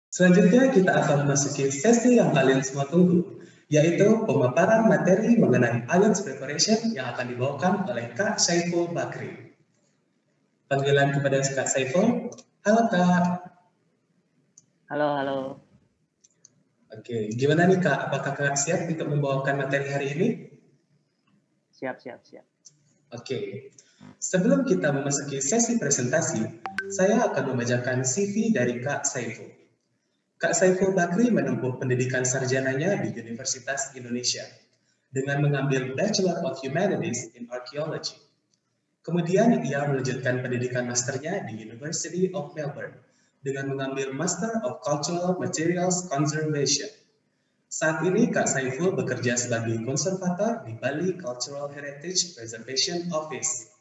Selanjutnya kita akan memasuki sesi yang kalian semua tunggu, yaitu pemaparan materi mengenai IELTS preparation yang akan dibawakan oleh Kak Saiful Bakri. Panggilan kepada Kak Saiful. Halo Kak. Halo, halo. Oke, gimana nih Kak? Apakah Kak siap untuk membawakan materi hari ini? Siap. Oke, sebelum kita memasuki sesi presentasi, saya akan membacakan CV dari Kak Saiful. Kak Saiful Bakri menempuh pendidikan sarjananya di Universitas Indonesia dengan mengambil Bachelor of Humanities in Archaeology. Kemudian ia melanjutkan pendidikan masternya di University of Melbourne dengan mengambil Master of Cultural Materials Conservation. Saat ini Kak Saiful bekerja sebagai konservator di Bali Cultural Heritage Preservation Office.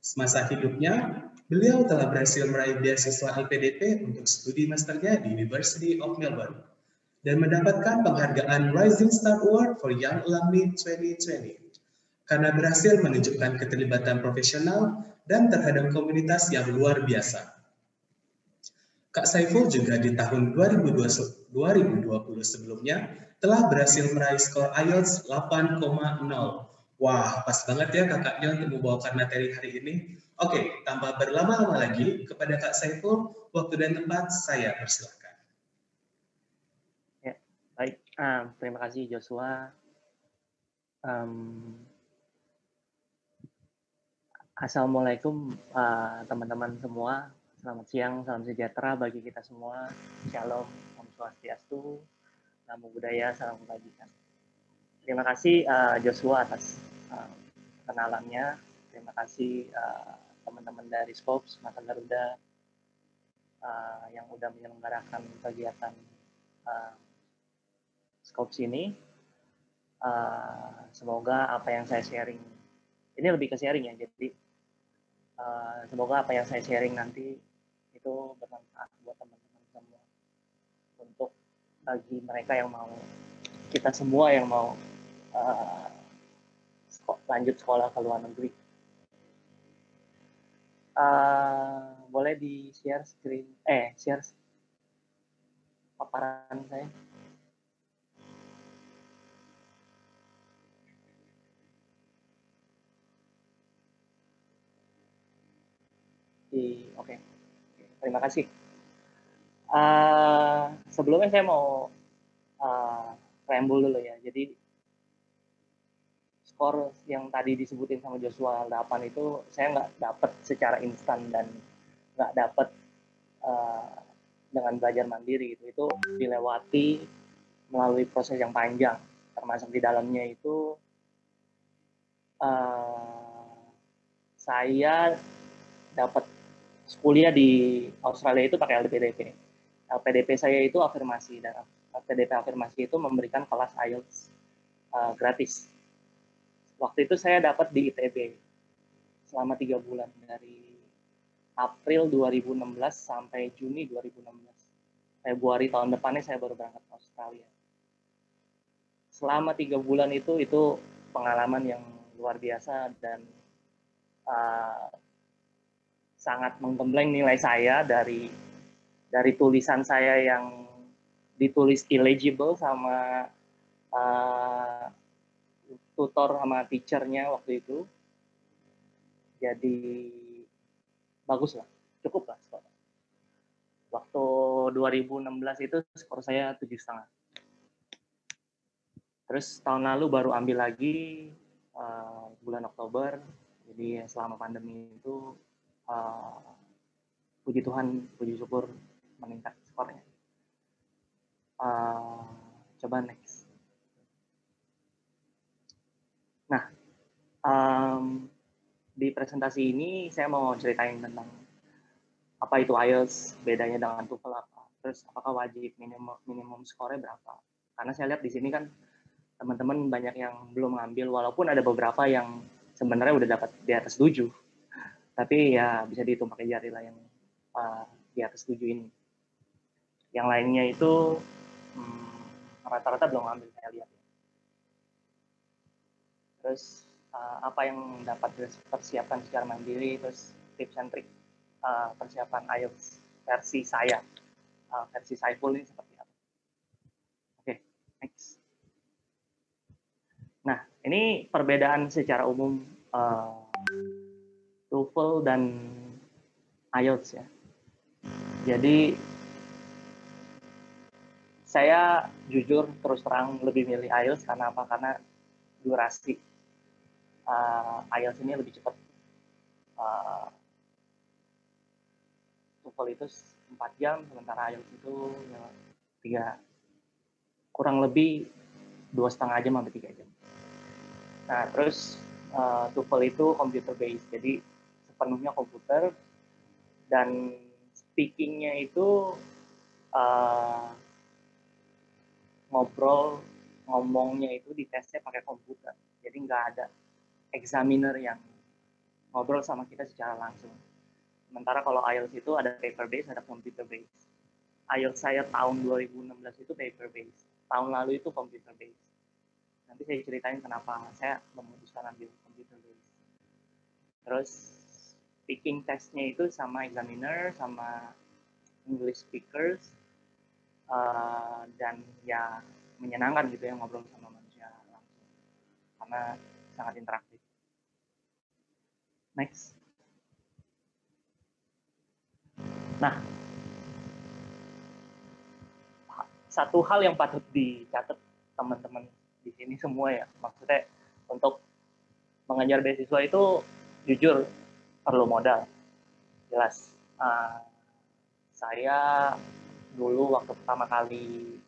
Semasa hidupnya, beliau telah berhasil meraih beasiswa LPDP untuk studi masternya di University of Melbourne dan mendapatkan penghargaan Rising Star Award for Young Alumni 2020 karena berhasil menunjukkan keterlibatan profesional dan terhadap komunitas yang luar biasa. Kak Saiful juga di tahun 2020 sebelumnya telah berhasil meraih skor IELTS 8,0. Wah, pas banget ya kakaknya untuk membawakan materi hari ini. Oke, tanpa berlama-lama lagi, kepada Kak Saiful, waktu dan tempat saya persilakan. Ya, baik. Terima kasih Joshua. Assalamualaikum teman-teman semua. Selamat siang, salam sejahtera bagi kita semua. Shalom, Om Swastiastu, Namo Buddhaya, salam kebajikan. Terima kasih Joshua atas kenalannya. Terima kasih teman-teman dari Scopes, Mata Garuda yang udah menyelenggarakan kegiatan Scopes ini. Semoga apa yang saya sharing, ini lebih ke sharing ya, jadi semoga apa yang saya sharing nanti itu bermanfaat buat teman-teman semua, untuk bagi mereka yang mau, kita semua yang mau lanjut sekolah ke luar negeri. Boleh di share screen, share paparan saya. Oke. Terima kasih. Sebelumnya saya mau preambul dulu ya. Jadi skor yang tadi disebutin sama Joshua 8 itu saya nggak dapat secara instan dan nggak dapat dengan belajar mandiri gitu. Itu dilewati melalui proses yang panjang, termasuk di dalamnya itu saya dapat kuliah di Australia itu pakai LPDP. LPDP saya itu afirmasi, dan LPDP afirmasi itu memberikan kelas IELTS gratis. Waktu itu saya dapat di ITB selama 3 bulan, dari April 2016 sampai Juni 2016. Februari tahun depannya saya baru berangkat ke Australia. Selama 3 bulan itu pengalaman yang luar biasa dan sangat menggembleng nilai saya dari tulisan saya yang ditulis illegible sama tutor sama teachernya waktu itu. Jadi bagus lah, cukup lah skor. Waktu 2016 itu skor saya 7,5. Terus tahun lalu baru ambil lagi bulan Oktober. Jadi selama pandemi itu puji Tuhan, puji syukur meningkat skornya. Coba next. Nah, di presentasi ini saya mau ceritain tentang apa itu IELTS, bedanya dengan TOEFL apa, terus apakah wajib minimum skornya berapa. Karena saya lihat di sini kan teman-teman banyak yang belum ngambil, walaupun ada beberapa yang sebenarnya udah dapat di atas 7. Tapi ya bisa dihitung pakai jari lah yang di atas 7 ini. Yang lainnya itu rata-rata belum ngambil, saya lihat. Terus apa yang dapat dipersiapkan secara mandiri, terus tips and trik persiapan IELTS versi saya. versi Saiful ini seperti apa. Oke, next. Nah, ini perbedaan secara umum TOEFL dan IELTS ya. Jadi saya jujur terus terang lebih milih IELTS karena apa? Karena durasi IELTS ini lebih cepat. TOEFL itu 4 jam, sementara IELTS itu ya, kurang lebih 2,5 jam sampai 3 jam. Nah, terus TOEFL itu computer based, jadi sepenuhnya komputer, dan speakingnya itu ngomongnya itu ditesnya pakai komputer, jadi nggak ada examiner yang ngobrol sama kita secara langsung. Sementara kalau IELTS itu ada paper based, ada computer based. IELTS saya tahun 2016 itu paper based, tahun lalu itu computer based. Nanti saya ceritain kenapa saya memutuskan ambil computer based. Terus speaking testnya itu sama examiner, sama English speakers, dan ya menyenangkan gitu ya ngobrol sama manusia langsung karena sangat interaktif. Next. Nah, satu hal yang patut dicatat teman-teman di sini semua ya, maksudnya untuk mengejar beasiswa itu jujur perlu modal, jelas. Saya dulu waktu pertama kali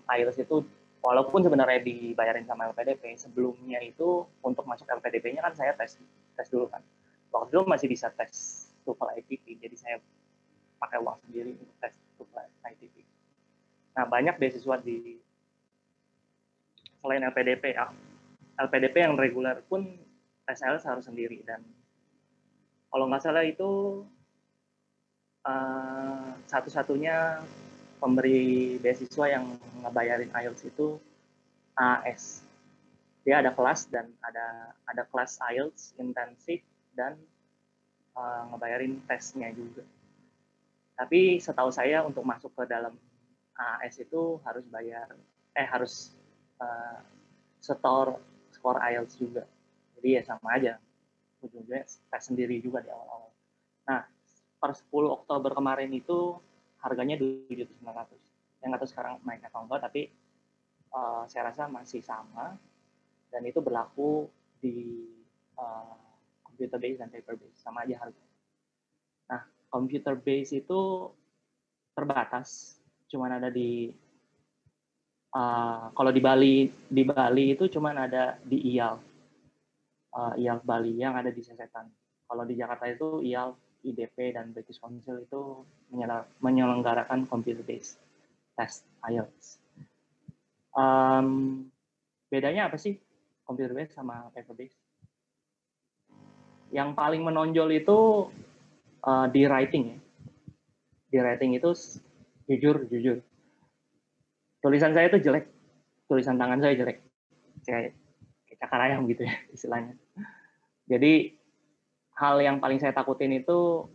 IELTS itu, walaupun sebenarnya dibayarin sama LPDP, sebelumnya itu untuk masuk LPDP-nya kan saya tes dulu kan. Waktu itu masih bisa tes TOEFL ITP, jadi saya pakai uang sendiri untuk tes TOEFL ITP. Nah, banyak beasiswa di selain LPDP, LPDP yang reguler pun tes IELTS harus sendiri, dan kalau nggak salah itu satu-satunya pemberi beasiswa yang ngebayarin IELTS itu AS. Dia ada kelas dan ada kelas IELTS intensif dan ngebayarin tesnya juga. Tapi setahu saya untuk masuk ke dalam AS itu harus bayar, harus skor IELTS juga. Jadi ya sama aja, ujungnya tes sendiri juga di awal-awal. Nah, per 10 Oktober kemarin itu harganya 7.900. Yang nggak tahu sekarang naik atau enggak, tapi saya rasa masih sama, dan itu berlaku di computer based dan paper based, sama aja harga. Nah, computer based itu terbatas, cuman ada di kalau di Bali itu cuman ada di IAL Bali yang ada di Sesetan. Kalau di Jakarta itu IAL, IDP, dan British Council itu menyelenggarakan computer based test IELTS. Bedanya apa sih computer based sama paper based? Yang paling menonjol itu di writing ya. Di writing itu jujur tulisan saya itu jelek, tulisan tangan saya jelek, kayak cakar ayam gitu ya istilahnya. Jadi hal yang paling saya takutin itu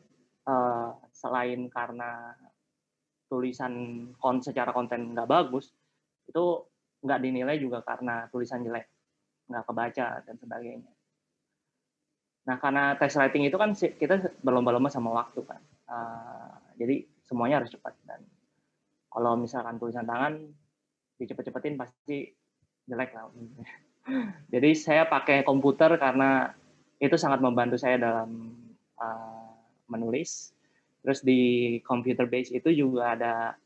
selain karena tulisan secara konten nggak bagus, itu nggak dinilai juga karena tulisan jelek, nggak kebaca dan sebagainya. Nah, karena tes writing itu kan kita berlomba-lomba sama waktu kan, jadi semuanya harus cepat, dan kalau misalkan tulisan tangan dicepet-cepetin pasti jelek lah. Jadi saya pakai komputer karena itu sangat membantu saya dalam menulis. Terus di computer base itu juga ada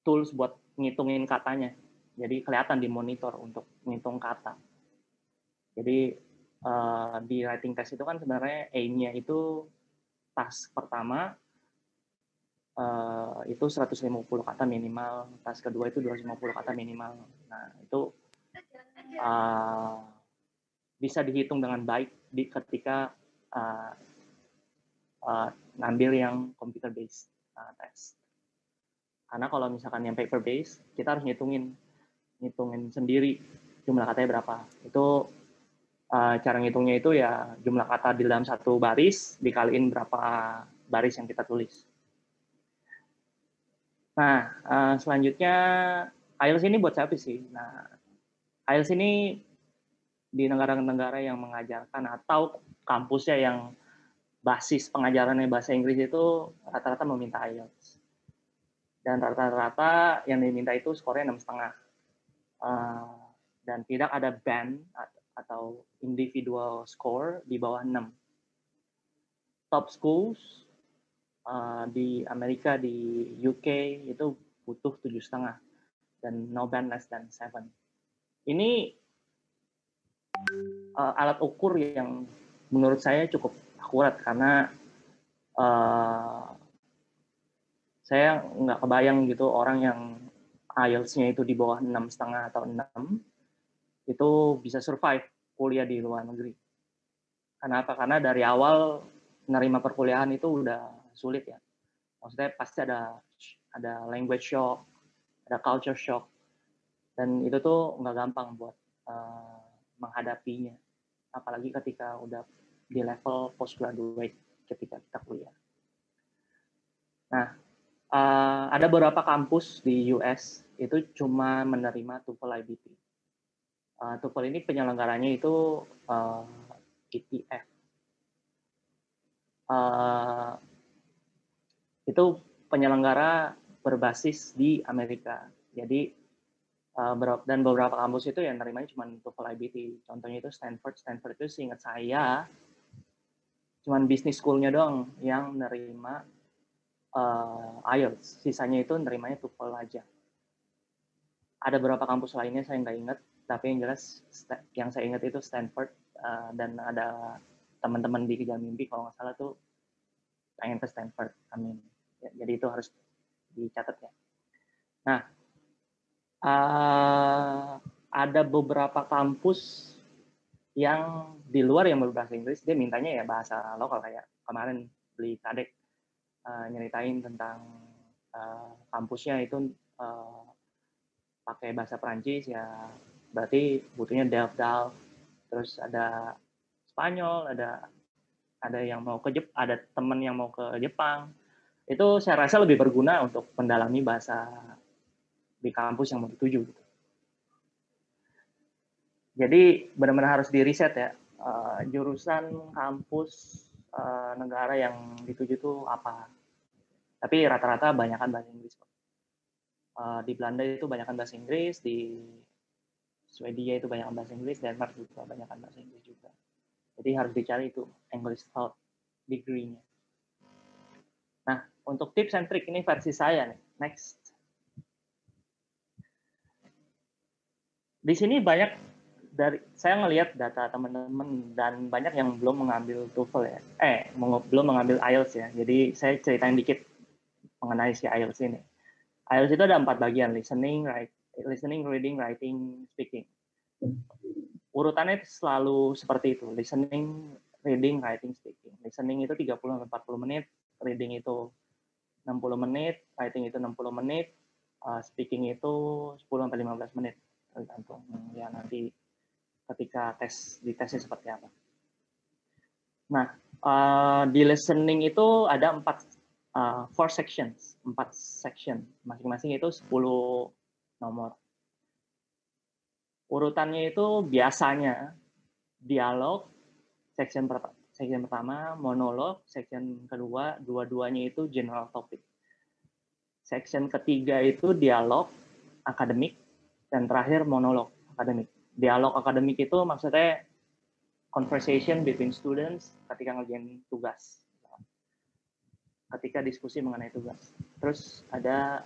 tools buat ngitungin katanya. Jadi kelihatan di monitor untuk ngitung kata. Jadi di writing test itu kan sebenarnya aim-nya itu task pertama itu 150 kata minimal, task kedua itu 250 kata minimal. Nah, itu bisa dihitung dengan baik ketika ngambil yang computer based test. Karena kalau misalkan yang paper based, kita harus ngitungin sendiri jumlah katanya berapa. Itu Cara ngitungnya itu ya jumlah kata di dalam satu baris dikaliin berapa baris yang kita tulis. Nah, selanjutnya IELTS ini buat siapa sih? Nah, IELTS ini di negara-negara yang mengajarkan atau kampusnya yang basis pengajarannya bahasa Inggris itu rata-rata meminta IELTS. Dan rata-rata yang diminta itu skornya 6,5. Dan tidak ada band atau individual score di bawah 6. Top schools di Amerika, di UK itu butuh 7,5 dan no band less than 7. Ini alat ukur yang menurut saya cukup akurat karena saya nggak kebayang gitu orang yang IELTS-nya itu di bawah 6,5 atau 6 itu bisa survive kuliah di luar negeri. Kenapa? Karena dari awal menerima perkuliahan itu udah sulit ya. Maksudnya pasti ada language shock, ada culture shock, dan itu tuh nggak gampang buat menghadapinya. Apalagi ketika udah di level postgraduate ketika kita kuliah. Nah, ada beberapa kampus di US itu cuma menerima TOEFL IBT. TOEFL ini penyelenggaranya itu ETF. Itu penyelenggara berbasis di Amerika. Jadi dan beberapa kampus itu yang nerimanya cuma TOEFL IBT. Contohnya itu Stanford. Stanford itu seingat saya cuma business school-nya doang yang nerima IELTS. Sisanya itu nerimanya TOEFL aja. Ada beberapa kampus lainnya saya nggak ingat, tapi yang jelas yang saya ingat itu Stanford, dan ada teman-teman di Kejar Mimpi kalau nggak salah tuh pengen ke Stanford. Amin. Ya, jadi itu harus dicatat ya. Nah, ada beberapa kampus yang di luar yang berbahasa Inggris, dia mintanya ya bahasa lokal, kayak kemarin beli kadek nyeritain tentang kampusnya itu pakai bahasa Perancis ya, berarti butuhnya DELF, terus ada Spanyol, ada yang mau ada teman yang mau ke Jepang. Itu saya rasa lebih berguna untuk mendalami bahasa di kampus yang mau dituju. Jadi benar-benar harus di riset ya, jurusan kampus negara yang dituju itu apa. Tapi rata-rata banyakan bahasa Inggris. Di Belanda itu banyakan bahasa Inggris, di Swedia itu banyakan bahasa Inggris, Denmark juga banyakan bahasa Inggris juga. Jadi harus dicari itu English Thought degree-nya. Nah, untuk tips and trick ini versi saya nih. Next. Di sini banyak saya ngelihat data teman-teman dan banyak yang belum mengambil TOEFL ya. Belum mengambil IELTS ya. Jadi saya ceritain dikit mengenai si IELTS ini. IELTS itu ada 4 bagian, listening, reading, writing, speaking. Urutannya selalu seperti itu, listening, reading, writing, speaking. Listening itu 30-40 menit, reading itu 60 menit, writing itu 60 menit, speaking itu 10-15 menit. Tergantung ya nanti ketika di tesnya seperti apa. Nah, di listening itu ada 4 sections, 4 section. Masing-masing itu 10 nomor. Urutannya itu biasanya dialog, section pertama, monolog, section kedua, dua-duanya itu general topic. Section ketiga itu dialog, akademik, dan terakhir monolog, akademik. Dialog akademik itu maksudnya conversation between students ketika ngerjain tugas. Ketika diskusi mengenai tugas. Terus ada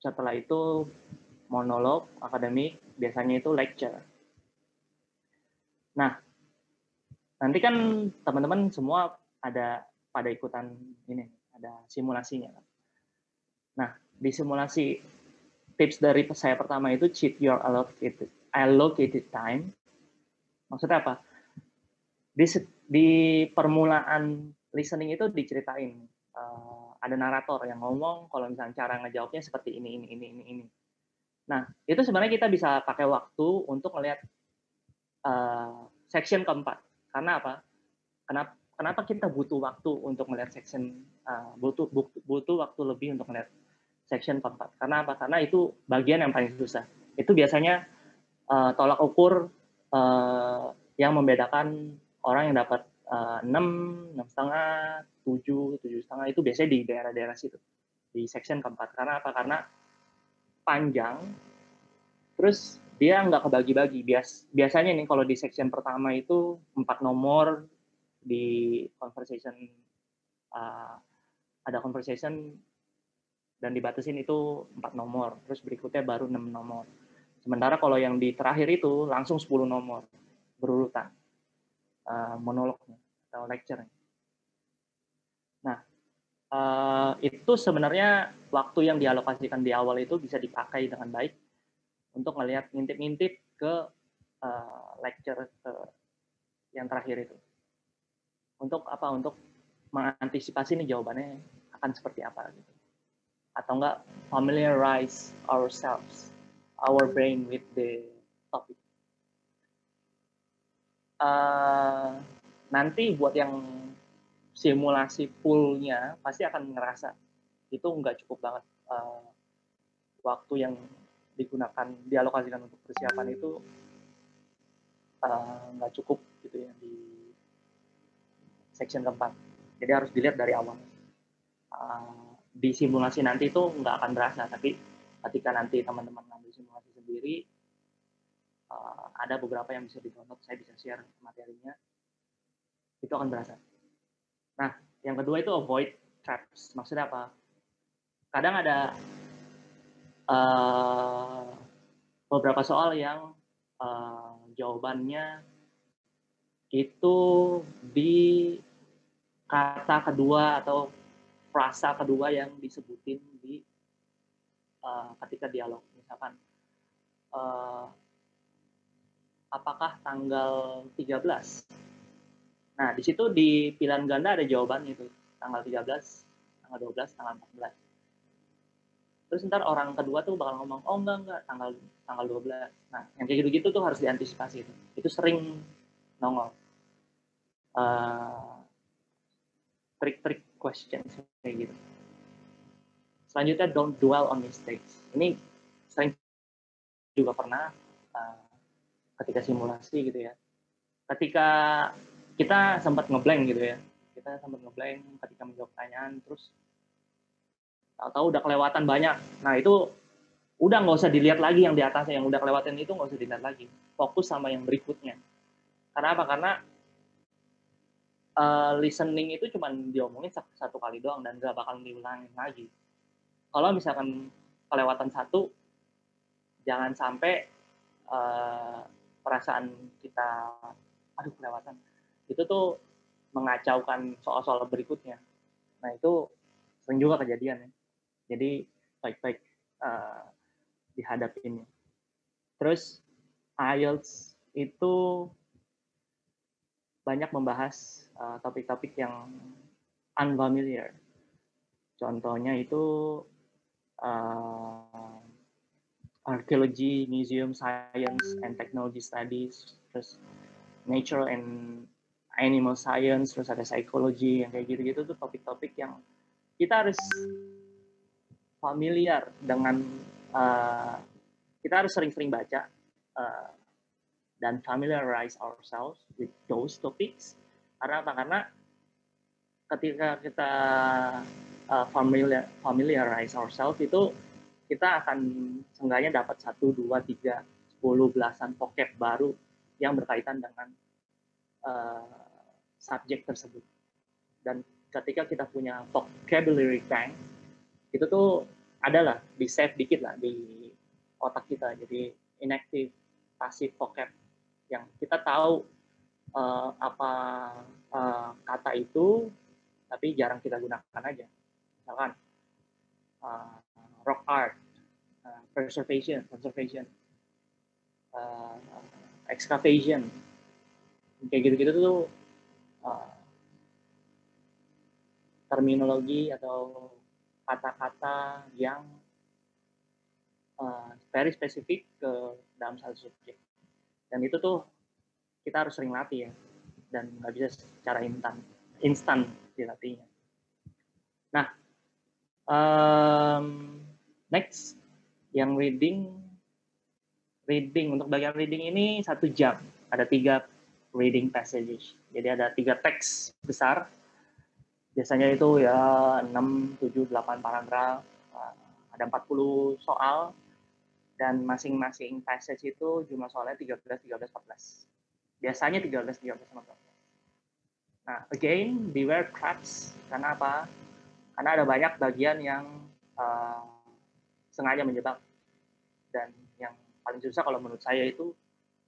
setelah itu monolog, akademik, biasanya itu lecture. Nah, nanti kan teman-teman semua ada pada ikutan ini, ada simulasinya. Nah, di simulasi tips dari saya pertama itu cheat your allocated time. Maksudnya apa? Di permulaan listening itu diceritain, ada narator yang ngomong kalau misalnya cara ngejawabnya seperti ini. Nah, itu sebenarnya kita bisa pakai waktu untuk melihat section keempat. Karena apa? Kenapa kita butuh waktu untuk melihat section, butuh waktu lebih untuk melihat section keempat? Karena apa? Karena itu bagian yang paling susah. Itu biasanya tolak ukur yang membedakan orang yang dapat 6, 6,5, 7, 7,5 itu biasanya di daerah-daerah situ, di section keempat. Karena apa? Karena panjang, terus dia nggak kebagi-bagi. Biasanya nih kalau di section pertama itu 4 nomor di conversation, ada conversation dan dibatasin itu 4 nomor, terus berikutnya baru 6 nomor. Sementara kalau yang di terakhir itu langsung 10 nomor berurutan monolognya atau lecture-nya. Nah, itu sebenarnya waktu yang dialokasikan di awal itu bisa dipakai dengan baik untuk ngelihat ngintip-ngintip ke lecture yang terakhir itu. Untuk apa? Untuk mengantisipasi nih jawabannya akan seperti apa gitu. Atau enggak familiarize ourselves, our brain with the topic. Nanti buat yang simulasi full-nya pasti akan ngerasa itu nggak cukup banget waktu yang digunakan, dialokasikan untuk persiapan itu nggak cukup gitu ya di section keempat. Jadi harus dilihat dari awal. Di simulasi nanti itu nggak akan berasa, tapi ketika nanti teman-teman ngambil simulasi sendiri, ada beberapa yang bisa di-download, saya bisa share materinya, itu akan berasa. Nah, yang kedua itu avoid traps. Maksudnya apa? Kadang ada beberapa soal yang jawabannya itu di kata kedua atau frasa kedua yang disebutin di ketika dialog. Misalkan, apakah tanggal 13? Nah, di situ di pilihan ganda ada jawabannya itu. Tanggal 13, tanggal 12, tanggal 14. Terus ntar orang kedua tuh bakal ngomong, oh enggak, tanggal 12. Nah, yang kayak gitu-gitu tuh harus diantisipasi. Itu sering nongol. Trik-trik questions kayak gitu. Selanjutnya, don't dwell on mistakes. Ini sering juga pernah ketika simulasi gitu ya. Ketika kita sempat ngeblank gitu ya. Kita sempat ngeblank ketika menjawab pertanyaan, terus tahu-tahu udah kelewatan banyak. Nah, itu udah nggak usah dilihat lagi yang di atasnya, yang udah kelewatan itu nggak usah dilihat lagi. Fokus sama yang berikutnya. Karena apa? Karena listening itu cuma diomongin satu kali doang dan nggak bakal diulangin lagi. Kalau misalkan kelewatan satu, jangan sampai perasaan kita, aduh kelewatan, itu tuh mengacaukan soal-soal berikutnya. Nah, itu sering juga kejadian ya. Jadi baik-baik dihadapinnya. Terus IELTS itu banyak membahas topik-topik yang unfamiliar. Contohnya itu archaeology, museum science and technology studies, terus nature and animal science, terus ada psychology, yang kayak gitu-gitu tuh topik-topik yang kita harus familiar dengan, kita harus sering-sering baca dan familiarize ourselves with those topics. Karena apa? Karena ketika kita familiarize ourselves itu kita akan seenggaknya dapat 1, 2, 3, 10 belasan vocab baru yang berkaitan dengan subjek tersebut. Dan ketika kita punya vocabulary bank, itu tuh adalah di save dikit lah di otak kita. Jadi inactive, passive vocab yang kita tahu apa kata itu, tapi jarang kita gunakan aja. Misalkan rock art, conservation, excavation, kayak gitu-gitu tuh terminologi atau kata-kata yang very spesifik ke dalam satu subjek. Dan itu tuh kita harus sering latih ya, dan nggak bisa secara instan dilatihnya. Nah, next yang reading untuk bagian reading ini 1 jam, ada 3 reading passages, jadi ada 3 teks besar, biasanya itu ya 6, 7, 8 paragraf, ada 40 soal, dan masing-masing passage itu jumlah soalnya 13, 13, 14. Biasanya 13, 13, 14. Nah, again, beware traps. Karena apa? Karena ada banyak bagian yang sengaja menjebak. Dan yang paling susah kalau menurut saya itu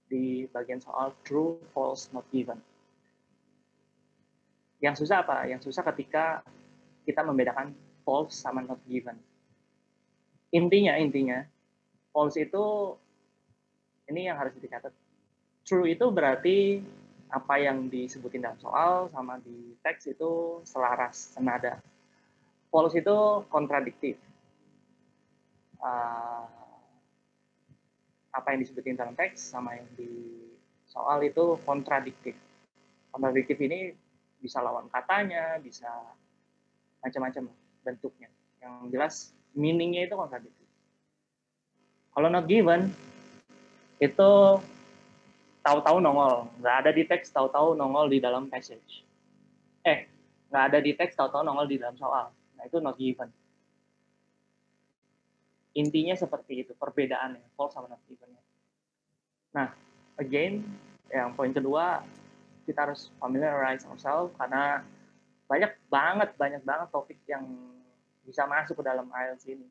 di bagian soal true, false, not given. Yang susah apa? Yang susah ketika kita membedakan false sama not given. Intinya, false itu, ini yang harus dicatat. True itu berarti apa yang disebutin dalam soal sama di teks itu selaras, senada. False itu kontradiktif. Apa yang disebutin dalam teks sama yang di soal itu kontradiktif. Kontradiktif ini bisa lawan katanya, bisa macam-macam bentuknya. Yang jelas meaning-nya itu kontradiktif. Kalau not given, itu tahu-tahu nongol, nggak ada di teks, tahu-tahu nongol di dalam passage. Nggak ada di teks, tahu-tahu nongol di dalam soal. Nah, itu not given. Intinya seperti itu, perbedaannya, false sama not given-nya. Nah, again, yang poin kedua, kita harus familiarize ourselves, karena banyak banget topik yang bisa masuk ke dalam IELTS ini.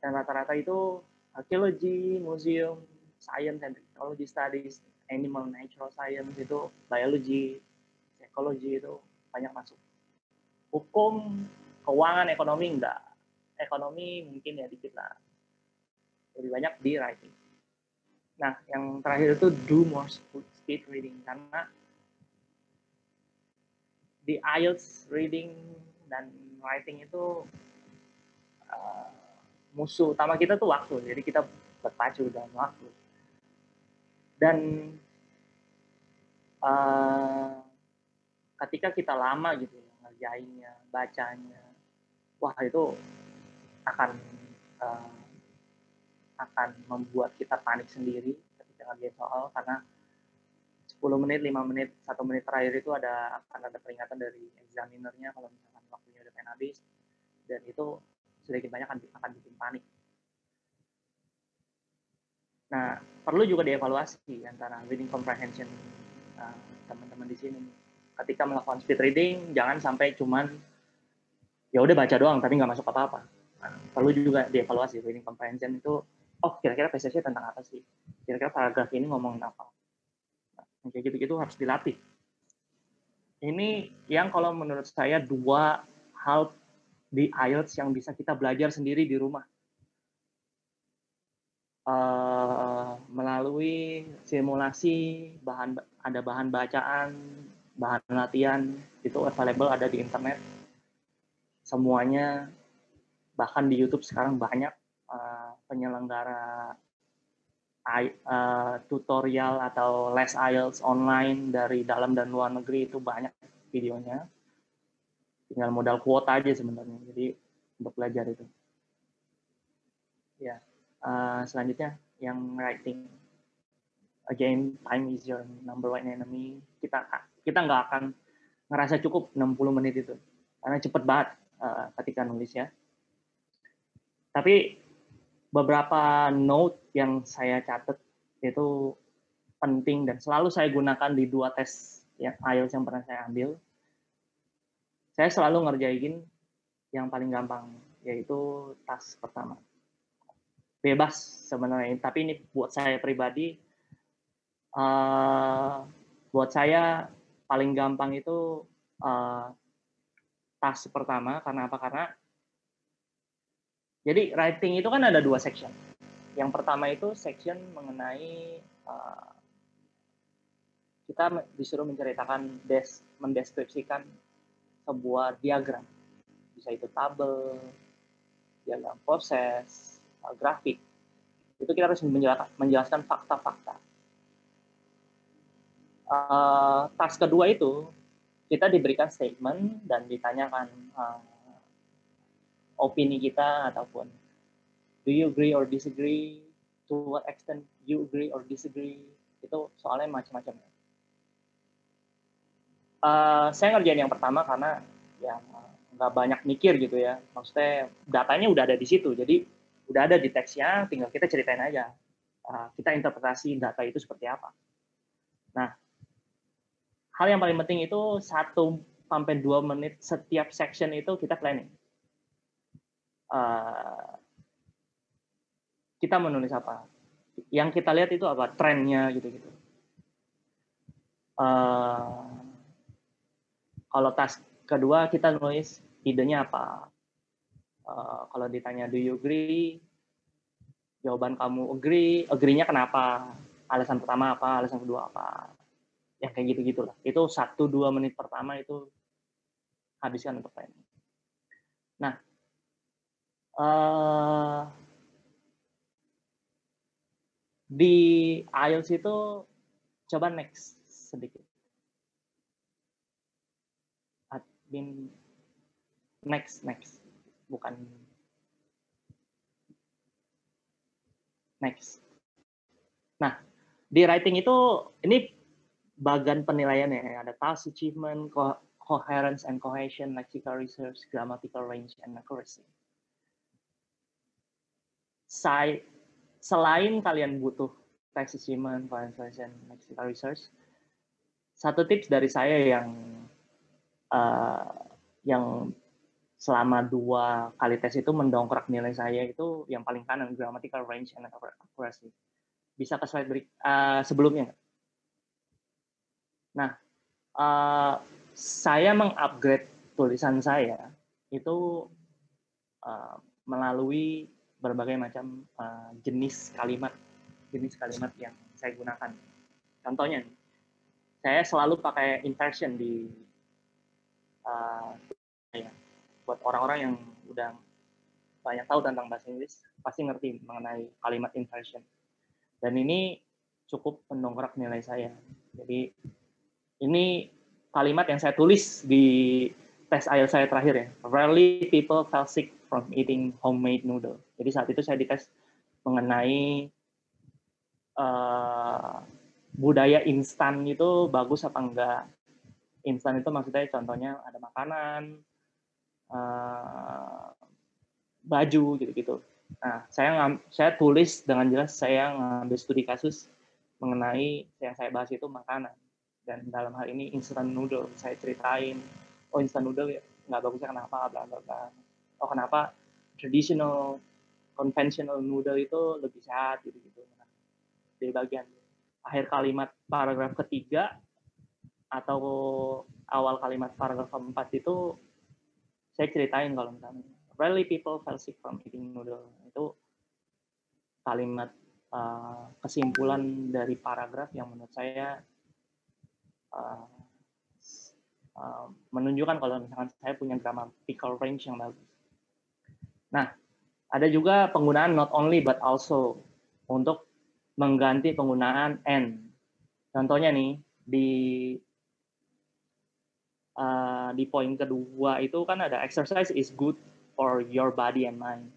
Dan rata-rata itu archaeology, museum, science and technology studies, animal natural science itu, biology, psikologi itu banyak masuk. Hukum, keuangan, ekonomi enggak. Ekonomi mungkin ya dikit lah. Lebih banyak di writing. Nah, yang terakhir itu do more speed reading, karena di IELTS reading dan writing itu musuh utama kita tuh waktu, jadi kita berpacu dalam waktu. Dan ketika kita lama gitu ya, ngerjainnya, bacanya, wah itu akan membuat kita panik sendiri ketika ngerjain soal, karena 10 menit, 5 menit, 1 menit terakhir itu akan ada peringatan dari examinernya kalau misalkan waktunya udah pengen habis, dan itu sedikit banyak akan bikin panik. Nah, perlu juga dievaluasi antara reading comprehension teman-teman di sini. Ketika melakukan speed reading, jangan sampai cuman ya udah baca doang tapi nggak masuk apa-apa. Nah, perlu juga dievaluasi reading comprehension itu, kira-kira passage-nya tentang apa sih? Kira-kira paragraf ini ngomongin apa? Nah, kayak gitu-gitu harus dilatih. Ini yang kalau menurut saya 2 hal di IELTS yang bisa kita belajar sendiri di rumah. Melalui simulasi, ada bahan bacaan, bahan latihan, itu available, ada di internet. Semuanya, bahkan di YouTube sekarang banyak penyelenggara tutorial atau les IELTS online dari dalam dan luar negeri, itu banyak videonya. Tinggal modal kuota aja sebenarnya, jadi untuk belajar itu. Ya, selanjutnya yang writing. Again, time is your number one enemy. Kita nggak akan ngerasa cukup 60 menit itu, karena cepet banget ketika nulis ya. Tapi beberapa note yang saya catat itu penting dan selalu saya gunakan di 2 tes IELTS yang pernah saya ambil. Saya selalu ngerjain yang paling gampang, yaitu task pertama. Bebas sebenarnya, tapi ini buat saya pribadi, buat saya paling gampang itu task pertama. Karena apa? Karena jadi writing itu kan ada 2 section. Yang pertama itu section mengenai kita disuruh mendeskripsikan sebuah diagram. Bisa itu tabel, diagram proses, grafik. Itu kita harus menjelaskan fakta-fakta. Task kedua itu kita diberikan statement dan ditanyakan opini kita ataupun do you agree or disagree, to what extent you agree or disagree, itu soalnya macam-macam. Saya ngerjain yang pertama karena ya nggak banyak mikir gitu ya, maksudnya datanya udah ada di situ, jadi udah ada di teksnya, tinggal kita ceritain aja, kita interpretasi data itu seperti apa. Nah, hal yang paling penting itu 1-2 menit setiap section itu kita planning. Kita menulis apa? Yang kita lihat itu apa? Trennya gitu-gitu. Kalau task kedua kita nulis idenya apa? Kalau ditanya do you agree? Jawaban kamu agree. Agree-nya kenapa? Alasan pertama apa? Alasan kedua apa? Yang kayak gitu-gitulah. Itu 1-2 menit pertama itu habiskan untuk planning. Nah, di IELTS itu coba next sedikit. Next, bukan next. Nah, di writing itu ini bagian penilaiannya, ada task achievement, coherence and cohesion, lexical research, grammatical range and accuracy. Selain kalian butuh text achievement, coherence and lexical research, satu tips dari saya yang selama 2 kali tes itu mendongkrak nilai saya itu yang paling kanan, grammatical range and accuracy. Bisa ke slide sebelumnya nggak? Nah, saya mengupgrade tulisan saya itu melalui berbagai macam jenis kalimat yang saya gunakan. Contohnya, saya selalu pakai inversion di buat orang-orang yang udah banyak tahu tentang bahasa Inggris pasti ngerti mengenai kalimat inversion. Dan ini cukup mendongkrak nilai saya. Jadi ini kalimat yang saya tulis di tes IELTS saya terakhir ya. Rarely people fell sick from eating homemade noodle. Jadi saat itu saya dites mengenai budaya instan itu bagus apa enggak. Instan itu maksudnya contohnya ada makanan, baju gitu-gitu. Nah, saya tulis dengan jelas, saya ngambil studi kasus mengenai yang saya bahas itu makanan. Dan dalam hal ini instant noodle, saya ceritain, oh instant noodle ya nggak bagusnya kenapa, bla bla bla. Oh kenapa traditional, conventional noodle itu lebih sehat gitu-gitu. Nah, di bagian akhir kalimat paragraf ketiga atau awal kalimat paragraf keempat itu saya ceritain kalau misalnya rarely people fell sick from eating noodle. Itu kalimat kesimpulan dari paragraf yang menurut saya menunjukkan kalau misalkan saya punya grammatical range yang bagus. Nah, ada juga penggunaan not only but also untuk mengganti penggunaan and. Contohnya nih di poin kedua itu kan ada exercise is good for your body and mind.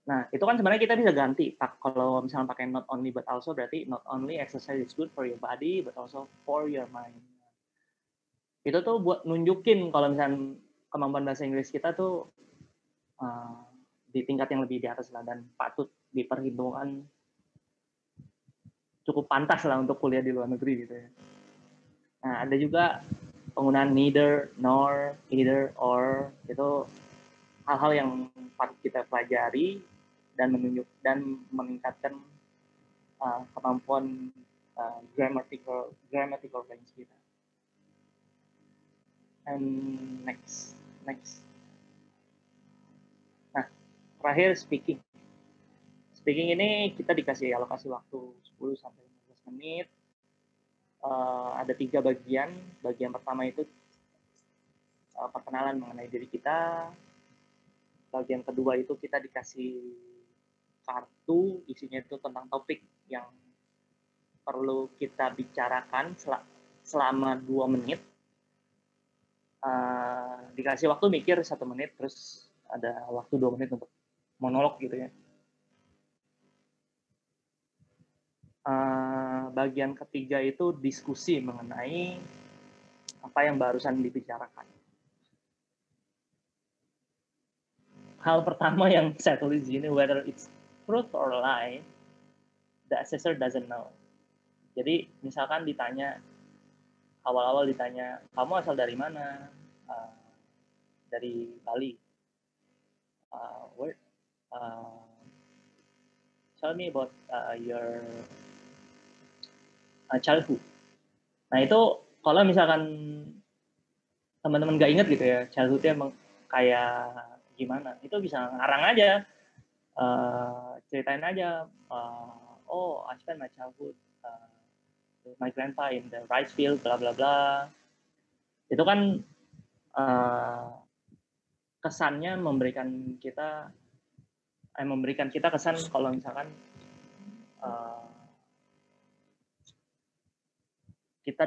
Nah, itu kan sebenarnya kita bisa ganti. Kalau misalnya pakai not only but also, berarti not only exercise is good for your body, but also for your mind. Itu tuh buat nunjukin kalau misalnya kemampuan bahasa Inggris kita tuh di tingkat yang lebih di atas lah, dan patut diperhitungkan, cukup pantas lah untuk kuliah di luar negeri gitu ya. Nah, ada juga penggunaan neither, nor, either, or, itu hal-hal yang patut kita pelajari dan meningkatkan kemampuan grammatical range kita. And next. Nah, terakhir speaking. Speaking ini kita dikasih alokasi waktu 10 sampai 15 menit. Ada 3 bagian. Bagian pertama itu perkenalan mengenai diri kita. Bagian kedua itu kita dikasih kartu, isinya itu tentang topik yang perlu kita bicarakan selama 2 menit, dikasih waktu mikir 1 menit, terus ada waktu 2 menit untuk monolog gitu ya. Bagian ketiga itu diskusi mengenai apa yang barusan dibicarakan. Hal pertama yang saya tulis di sini, whether it's truth or lie, the assessor doesn't know. Jadi misalkan ditanya, awal-awal ditanya, kamu asal dari mana? Dari Bali. Where? Tell me about your childhood. Nah itu kalau misalkan teman-teman gak inget gitu ya, childhoodnya kayak gimana, itu bisa ngarang aja, ceritain aja, oh I spent my childhood with my grandpa in the rice field, bla bla bla. Itu kan kesannya memberikan kita kesan kalau misalkan kita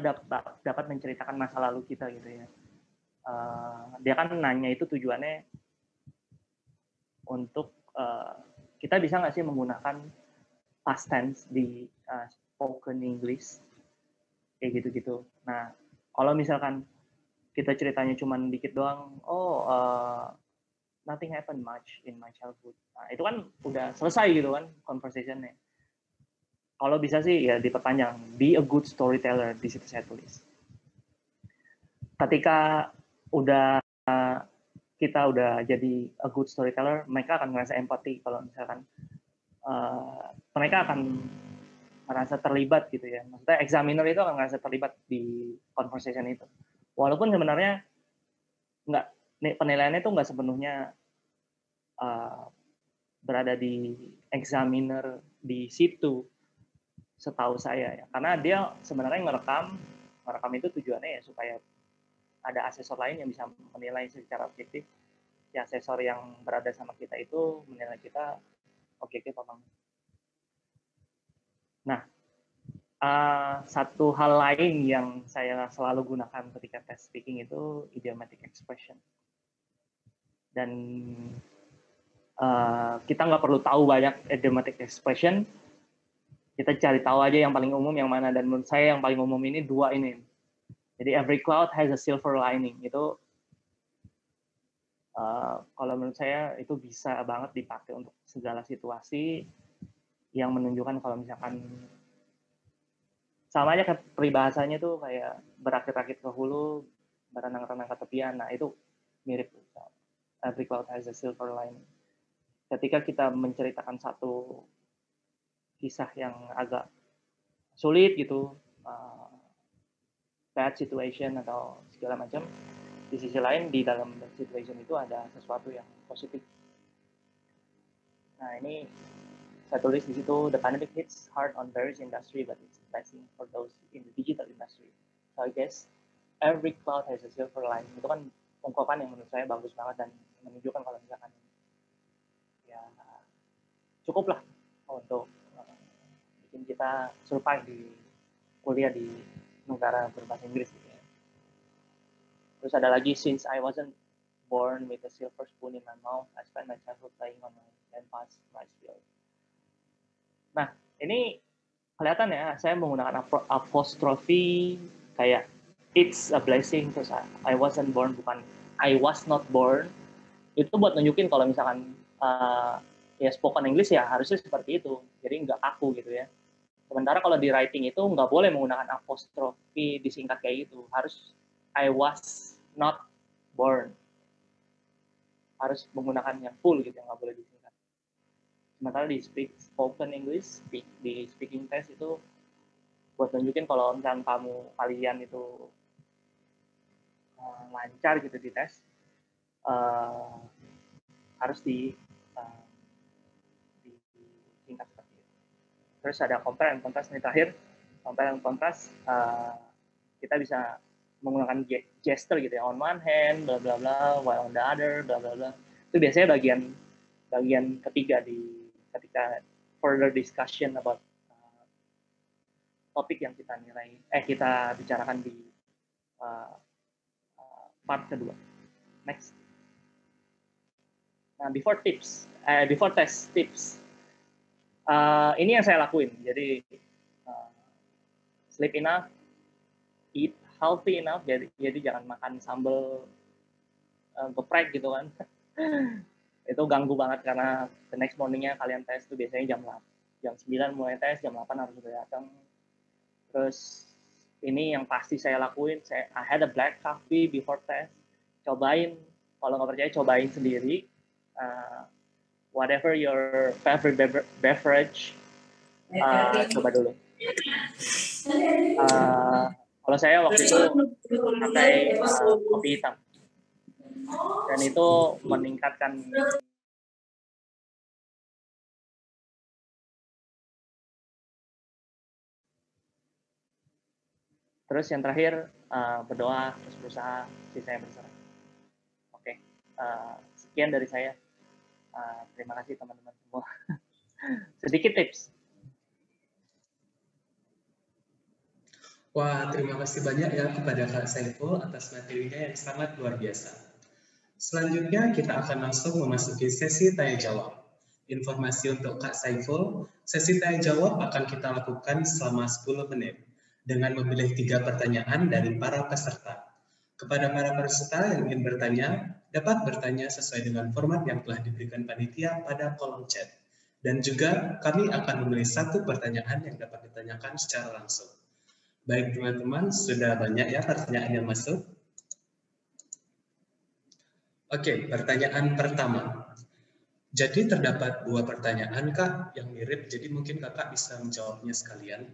dapat menceritakan masa lalu kita gitu ya. Dia kan nanya itu tujuannya untuk kita bisa nggak sih menggunakan past tense di spoken English kayak gitu-gitu. Nah, kalau misalkan kita ceritanya cuma dikit doang, nothing happened much in my childhood. Nah, itu kan udah selesai gitu kan conversation-nya. Kalau bisa sih ya diperpanjang, be a good storyteller, di situ saya tulis. Ketika kita udah jadi a good storyteller, mereka akan merasa empati kalau misalkan mereka akan merasa terlibat gitu ya. Maksudnya examiner itu akan merasa terlibat di conversation itu. Walaupun sebenarnya penilaiannya itu nggak sepenuhnya berada di examiner di situ, setahu saya ya. Karena dia sebenarnya ngerekam itu tujuannya ya supaya ada asesor lain yang bisa menilai secara objektif. Si asesor yang berada sama kita itu menilai kita objektif apa enggak. Nah, satu hal lain yang saya selalu gunakan ketika tes speaking itu idiomatic expression. Dan kita nggak perlu tahu banyak idiomatic expression, kita cari tahu aja yang paling umum yang mana. Dan menurut saya yang paling umum ini 2 ini. Jadi every cloud has a silver lining. Itu kalau menurut saya itu bisa banget dipakai untuk segala situasi yang menunjukkan kalau misalkan sama aja kayak peribahasanya tuh kayak berakit-rakit ke hulu, berenang-renang ke tepian. Nah itu mirip. Every cloud has a silver lining. Ketika kita menceritakan satu kisah yang agak sulit gitu, bad situation atau segala macam, di sisi lain di dalam situation itu ada sesuatu yang positif. Nah ini saya tulis di situ, the pandemic hits hard on various industry, but it's a blessing for those in the digital industry. So I guess every cloud has a silver lining. Itu kan ungkapan yang menurut saya bagus banget dan menunjukkan kalau misalkan ya cukup lah untuk bikin kita survive di kuliah di negara berbahasa Inggris gitu ya. Terus ada lagi, since I wasn't born with a silver spoon in my mouth, I spent my childhood playing on my grandpa's rice field. Nah, ini kelihatan ya, saya menggunakan apostrophe kayak it's a blessing, terus I wasn't born, bukan I was not born. Itu buat nunjukin kalau misalkan ya spoken English ya harusnya seperti itu, jadi nggak kaku gitu ya. Sementara kalau di writing itu nggak boleh menggunakan apostrophe disingkat kayak gitu, harus I was not born, harus menggunakan yang full gitu, nggak boleh disingkat. Sementara di spoken English, di speaking test itu buat nunjukin kalau misalkan kalian itu lancar gitu di tes, harus disingkat seperti itu. Terus ada compare and contrast ini terakhir. Compare and contrast, kita bisa menggunakan gesture gitu ya, on one hand, bla bla bla, while on the other, bla bla bla. Itu biasanya bagian ketiga ketika further discussion about topik yang kita bicarakan di part kedua. Next. Nah, before test tips. Ini yang saya lakuin. Jadi sleep enough, eat healthy enough. Jadi jangan makan sambal geprek gitu kan. Itu ganggu banget karena the next morningnya kalian tes tuh biasanya jam 9 mulai tes, jam 8 harus udah datang. Terus ini yang pasti saya lakuin, I had a black coffee before test. Cobain, kalau nggak percaya cobain sendiri. Whatever your favorite beverage, coba dulu. Kalau saya waktu itu pakai kopi hitam, dan itu meningkatkan. Terus yang terakhir berdoa, terus berusaha, sisanya berserah. Oke, sekian dari saya. Terima kasih teman-teman semua. Sedikit tips. Wah, terima kasih banyak ya kepada Kak Saiful atas materinya yang sangat luar biasa. Selanjutnya kita akan langsung memasuki sesi tanya jawab. Informasi untuk Kak Saiful, sesi tanya jawab akan kita lakukan selama 10 menit dengan memilih 3 pertanyaan dari para peserta. Kepada para peserta yang ingin bertanya, dapat bertanya sesuai dengan format yang telah diberikan panitia pada kolom chat. Dan juga kami akan memilih 1 pertanyaan yang dapat ditanyakan secara langsung. Baik teman-teman, sudah banyak ya pertanyaan yang masuk. Oke, pertanyaan pertama. Jadi terdapat 2 pertanyaan Kak yang mirip, jadi mungkin Kakak bisa menjawabnya sekalian.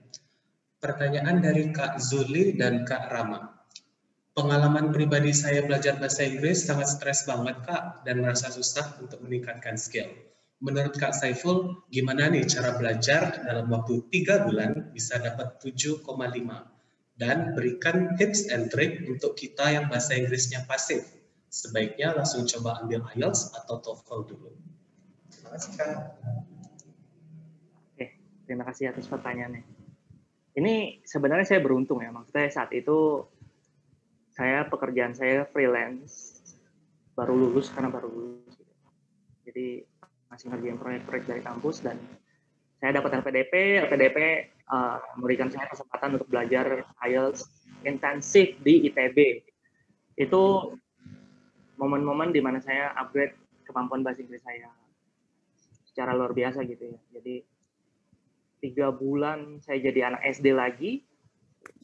Pertanyaan dari Kak Zuli dan Kak Rama. Pengalaman pribadi saya belajar bahasa Inggris sangat stres banget Kak dan merasa susah untuk meningkatkan skill. Menurut Kak Saiful, gimana nih cara belajar dalam waktu 3 bulan bisa dapat 7,5? Dan berikan tips and trick untuk kita yang bahasa Inggrisnya pasif. Sebaiknya langsung coba ambil IELTS atau TOEFL dulu. Terima kasih Kak. Oke, terima kasih atas pertanyaannya. Ini sebenarnya saya beruntung ya, maksudnya saat itu pekerjaan saya freelance, baru lulus. Jadi masih ngerjain proyek-proyek dari kampus dan saya dapat LPDP memberikan saya kesempatan untuk belajar IELTS intensif di ITB. Itu momen-momen di mana saya upgrade kemampuan bahasa Inggris saya secara luar biasa gitu ya. Jadi 3 bulan saya jadi anak SD lagi,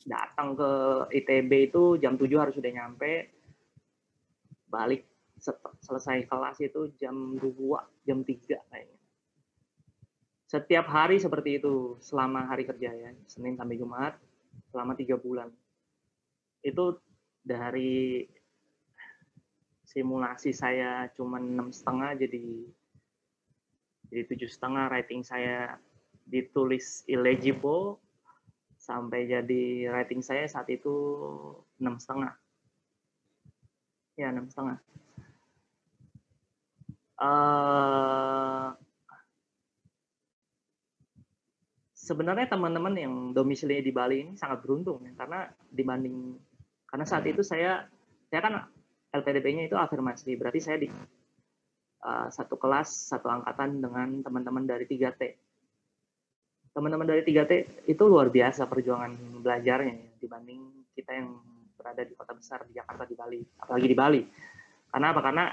datang ke ITB itu jam 7 harus sudah nyampe, balik selesai kelas itu jam 2, jam 3 kayaknya. Setiap hari seperti itu selama hari kerja ya, Senin sampai Jumat selama 3 bulan. Itu dari simulasi saya cuma 6,5 jadi 7,5, writing saya ditulis illegible sampai jadi writing saya saat itu 6,5. Ya, 6,5. Sebenarnya teman-teman yang domisili di Bali ini sangat beruntung ya, karena saat itu saya kan LPDP-nya itu afirmasi, berarti saya di satu kelas, satu angkatan dengan teman-teman dari 3T. Teman-teman dari 3T itu luar biasa perjuangan belajarnya ya, dibanding kita yang berada di kota besar di Jakarta, di Bali, apalagi di Bali. Karena apa? Karena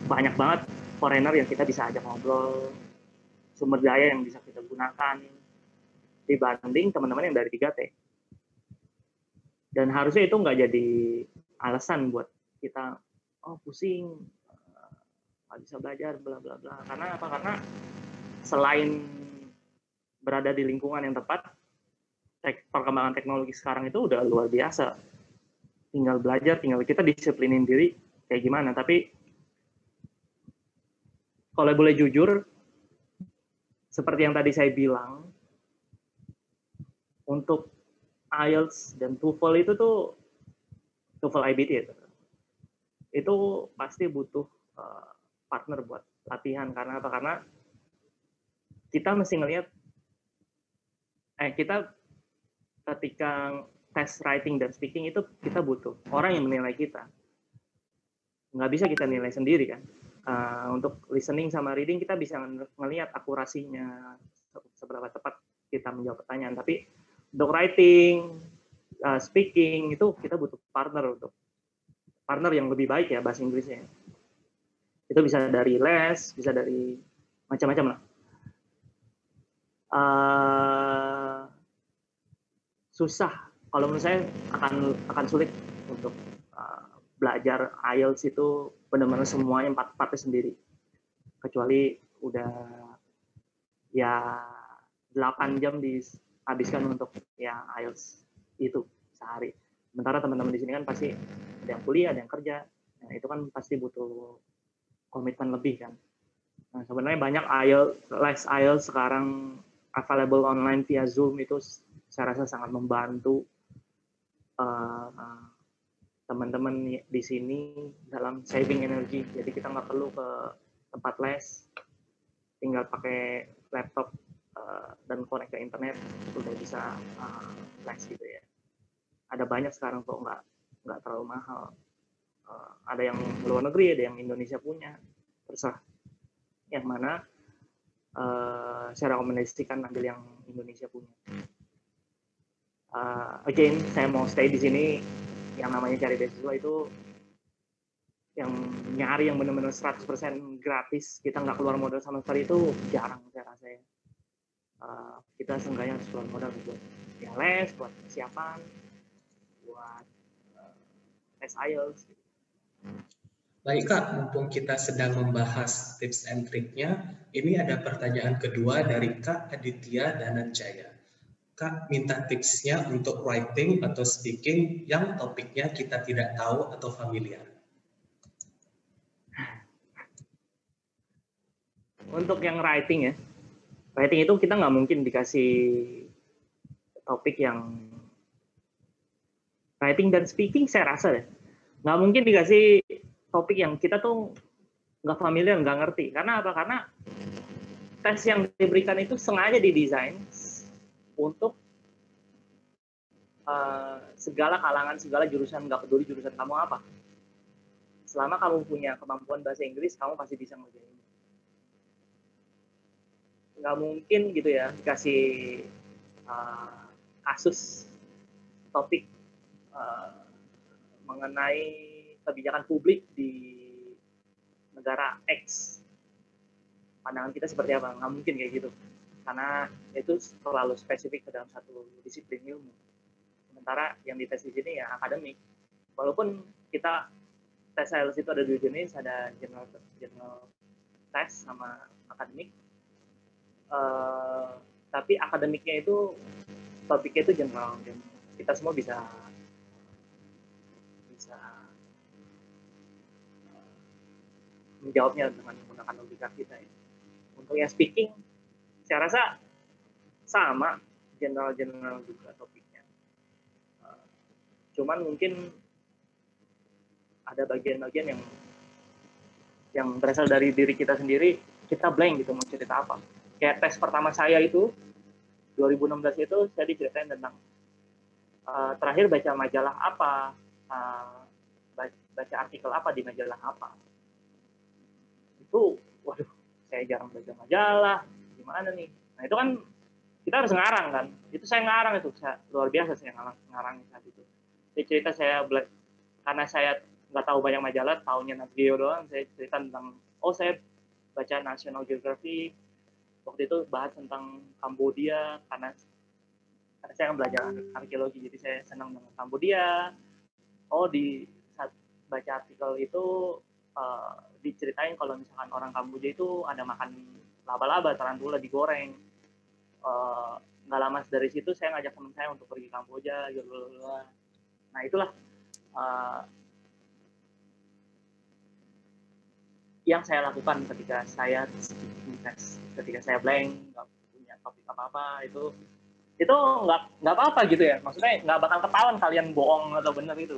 banyak banget foreigner yang kita bisa ajak ngobrol, sumber daya yang bisa kita gunakan dibanding teman-teman yang dari 3T. Dan harusnya itu nggak jadi alasan buat kita, pusing, nggak bisa belajar, bla bla bla. Karena apa? Karena selain berada di lingkungan yang tepat, perkembangan teknologi sekarang itu udah luar biasa. Tinggal belajar, tinggal kita disiplinin diri kayak gimana. Tapi kalau boleh jujur, seperti yang tadi saya bilang, untuk IELTS dan TOEFL itu tuh, TOEFL IBT itu pasti butuh partner buat latihan. Karena apa? Karena kita mesti ngelihat, kita ketika tes writing dan speaking itu kita butuh orang yang menilai kita. Nggak bisa kita nilai sendiri kan. Untuk listening sama reading kita bisa ngelihat akurasinya seberapa tepat kita menjawab pertanyaan. Tapi untuk writing, speaking itu kita butuh partner yang lebih baik ya bahasa Inggrisnya. Itu bisa dari les, bisa dari macam-macam lah. Susah. Kalau menurut saya akan sulit untuk belajar IELTS itu benar-benar semuanya 4 partnya sendiri. Kecuali udah ya 8 jam dihabiskan untuk ya IELTS itu sehari. Sementara teman-teman di sini kan pasti ada yang kuliah, ada yang kerja. Nah, itu kan pasti butuh komitmen lebih kan. Nah, sebenarnya banyak les IELTS sekarang available online via Zoom itu saya rasa sangat membantu teman-teman di sini dalam saving energi. Jadi kita nggak perlu ke tempat les, tinggal pakai laptop dan connect ke internet sudah bisa les gitu ya. Ada banyak sekarang kok nggak terlalu mahal. Ada yang luar negeri, ada yang Indonesia punya, terserah yang mana. Saya rekomendasikan ambil yang Indonesia punya. Again, saya mau stay di sini. Yang namanya cari beasiswa itu yang nyari yang benar-benar 100% gratis, kita nggak keluar modal sama sekali itu jarang saya rasa ya. Kita seenggaknya harus keluar modal buat ya les, buat persiapan, buat tes IELTS. Baik Kak, mumpung kita sedang membahas tips and triknya, ini ada pertanyaan kedua dari Kak Aditya Dananjaya. Kak minta tipsnya untuk writing atau speaking yang topiknya kita tidak tahu atau familiar. Untuk yang writing ya, writing itu kita nggak mungkin dikasih topik yang writing dan speaking saya rasa deh. Nggak mungkin dikasih topik yang kita tuh nggak familiar, nggak ngerti. Karena apa? Karena tes yang diberikan itu sengaja didesain untuk segala kalangan, segala jurusan, nggak peduli jurusan kamu apa. Selama kamu punya kemampuan bahasa Inggris, kamu pasti bisa ngerjain. Nggak mungkin gitu ya dikasih kasus topik mengenai kebijakan publik di negara X. Pandangan kita seperti apa? Nggak mungkin kayak gitu. Karena itu terlalu spesifik ke dalam satu disiplin ilmu. Sementara yang dites di sini ya akademik. Walaupun kita tes IELTS itu ada 2 jenis, ada general test sama akademik. Tapi akademiknya itu topiknya itu general. Dan kita semua bisa menjawabnya dengan menggunakan logika kita ya. Untuk yang speaking, saya rasa sama general juga topiknya. Cuman mungkin ada bagian-bagian yang berasal dari diri kita sendiri, kita blank gitu mau cerita apa. Kayak tes pertama saya itu 2016 itu saya diceritain tentang terakhir baca majalah apa, baca artikel apa di majalah apa. Itu, waduh, saya jarang baca majalah, gimana nih? Nah itu kan kita harus ngarang kan. Itu saya ngarang itu, luar biasa saya ngarang saat itu. Saya cerita karena saya nggak tahu banyak majalah, tahunya Nat Geo doang, saya cerita tentang, saya baca National Geographic, waktu itu bahas tentang Kambodia, karena saya belajar arkeologi, jadi saya senang dengan Kambodia. Di saat baca artikel itu diceritain kalau misalkan orang Kamboja itu ada makan laba-laba, tarantula digoreng. Nggak lama dari situ saya ngajak teman saya untuk pergi Kamboja. Nah itulah yang saya lakukan ketika saya speaking test, ketika saya blank, nggak punya topik apa-apa, itu nggak apa-apa gitu ya. Maksudnya nggak bakal ketahuan kalian bohong atau benar itu.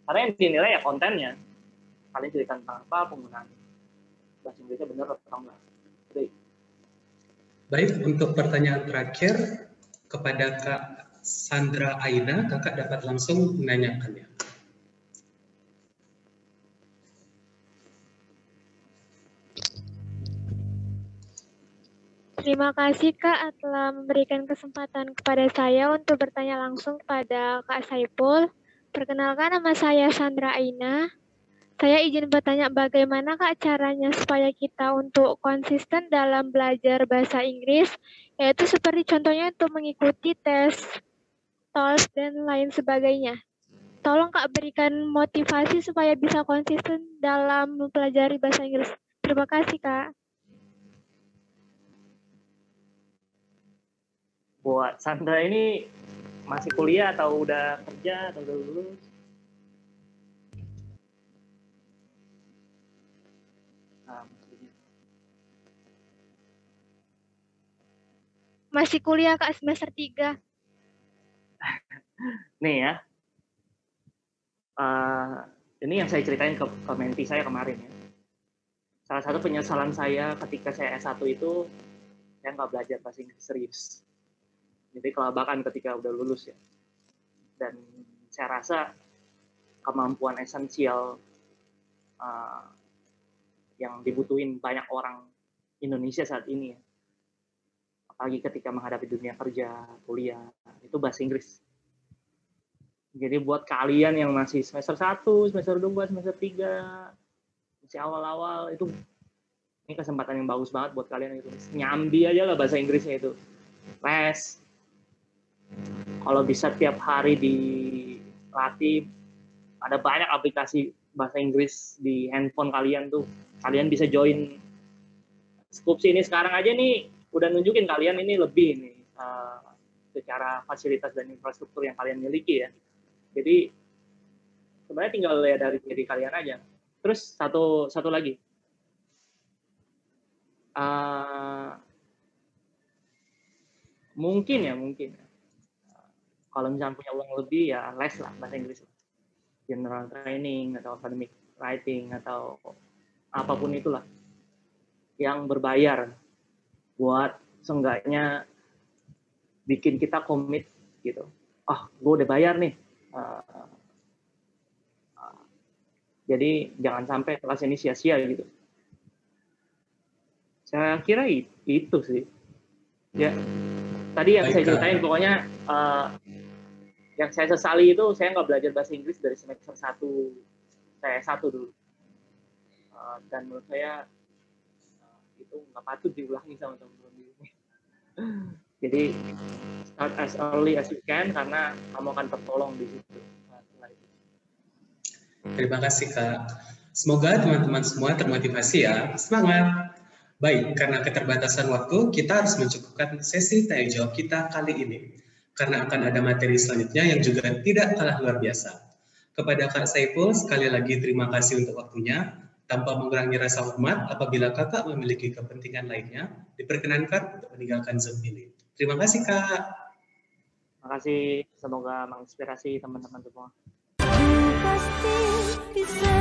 Karena yang dinilai ya kontennya. Kalian cerita tentang apa, penggunaan bahasa Inggrisnya benar atau enggak. Baik, untuk pertanyaan terakhir, kepada Kak Sandra Aina, kakak dapat langsung menanyakannya. Terima kasih Kak telah memberikan kesempatan kepada saya untuk bertanya langsung kepada Kak Saiful. Perkenalkan, nama saya Sandra Aina. Saya izin bertanya bagaimana Kak caranya supaya kita untuk konsisten dalam belajar bahasa Inggris, yaitu seperti contohnya untuk mengikuti tes TOEFL dan lain sebagainya. Tolong Kak berikan motivasi supaya bisa konsisten dalam mempelajari bahasa Inggris. Terima kasih Kak. Buat Sandra ini masih kuliah atau udah kerja atau udah lulus? Masih kuliah Kak, semester 3. Nih ya, ini yang saya ceritain ke menti saya kemarin ya. Salah satu penyesalan saya ketika saya S1 itu, saya nggak belajar bahasa Inggris serius. Jadi kelabakan ketika udah lulus ya. Dan saya rasa kemampuan esensial yang dibutuhin banyak orang Indonesia saat ini ya, apalagi ketika menghadapi dunia kerja, kuliah, itu bahasa Inggris. Jadi buat kalian yang masih semester 1, semester 2, semester 3, masih awal-awal, itu ini kesempatan yang bagus banget buat kalian itu. Nyambi aja lah bahasa Inggrisnya itu. Les. Kalau bisa tiap hari dilatih, ada banyak aplikasi bahasa Inggris di handphone kalian tuh. Kalian bisa join Skupsi ini sekarang aja nih, udah nunjukin kalian ini lebih nih secara fasilitas dan infrastruktur yang kalian miliki ya. Jadi sebenarnya tinggal ya dari diri kalian aja. Terus satu lagi, mungkin kalau misalnya punya uang lebih ya les lah bahasa Inggris, general training atau academic writing atau apapun itulah yang berbayar buat seenggaknya bikin kita komit gitu. Gue udah bayar nih. Jadi jangan sampai kelas ini sia-sia gitu. Saya kira itu sih. Ya, tadi yang saya ceritain pokoknya yang saya sesali itu saya nggak belajar bahasa Inggris dari semester 1 saya S1 dulu. Dan menurut saya itu nggak patut diulangi sama teman-teman di sini. Jadi start as early as you can karena kamu akan tertolong di situ. Terima kasih Kak. Semoga teman-teman semua termotivasi ya. Semangat! Baik, karena keterbatasan waktu, kita harus mencukupkan sesi tanya jawab kita kali ini. Karena akan ada materi selanjutnya yang juga tidak kalah luar biasa. Kepada Kak Saiful, sekali lagi terima kasih untuk waktunya. Tanpa mengurangi rasa hormat, apabila kakak memiliki kepentingan lainnya, diperkenankan untuk meninggalkan Zoom ini. Terima kasih Kak. Terima kasih, semoga menginspirasi teman-teman semua. Pasti bisa